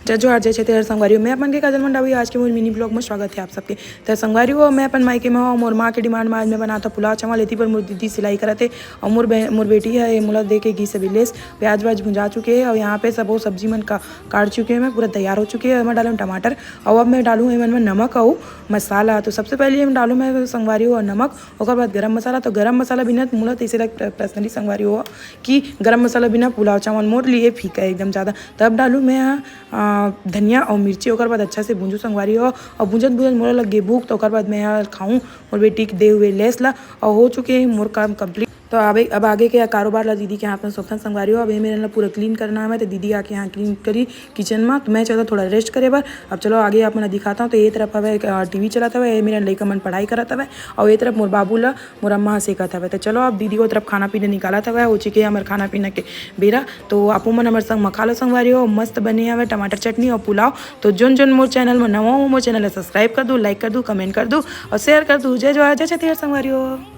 जय जोहार जय छत्तीसगढ़ संगवारी मैं अपन के काजल मंडावी। आज के मोर मिनी ब्लॉग में स्वागत है आप सबके। तो संगवारी हो मैं अपन मायके में हूँ। मोर माँ के डिमांड में आज मैं बनाता पुलाव चावल लेती पर मोर दीदी सिलाई करते और मोर बेटी है ये मोला दे के घी से लेस प्याज व्याज भुंजा चुके हैं और यहाँ पे सब वो सब्जी मन का काट चुके हैं। मैं पूरा तैयार हो चुकी है। मैं डालूँ टमाटर और अब मैं डालूँ इमन में नमक और मसाला। तो सबसे पहले हम डालूँ मैं संगवारी हो नमक और बाद गरम मसाला। तो गरम मसाला बिना मोला तो इसे पर्सनली संगवारी हो कि गरम मसाला बिना पुलाव चावल मोर लिए फीका है एकदम ज़्यादा। तब डालूँ मैं धनिया और मिर्ची और बाद अच्छा से भूंजू संगवारी हो और भूंजत मोला लगे भूख। तो बाद मैं यहाँ खाऊँ और बेटी के दे हुए लेस ला और हो चुके हैं मोर काम कंप्लीट। तो अब आगे के कारोबार ला दीदी के हाथ में सोफन संगवारी हो। अब ये मेरे ला पूरा क्लीन करना है। तो दीदी आके यहाँ क्लीन करी किचन में। तो मैं चलो थोड़ा रेस्ट करे बार। अब चलो आगे आप मैं दिखाता हूँ। तो ये तरफ हवे टीवी चलाता हुआ मेरा लड़का मन पढ़ाई करता हुआ और ये तरफ मोर बाबू ला मोर अम्मा सेका था। तो चलो अब दीदी को तरफ खाना पीने निकाला था हो चुके हमारे खाना पीना के बेरा। तो आपो मन हमारे संग मखा लो संगवारी हो मस्त बने हुए टमाटर चटनी और पुलाव। तो जोन मोर चैनल में नवा हूँ मोर चैनल सब्सक्राइब कर दूँ, लाइक कर दूँ, कमेंट कर दूँ और शेयर कर दूँ। जय जोहार जय छत्तीसगढ़ संगवारी हो।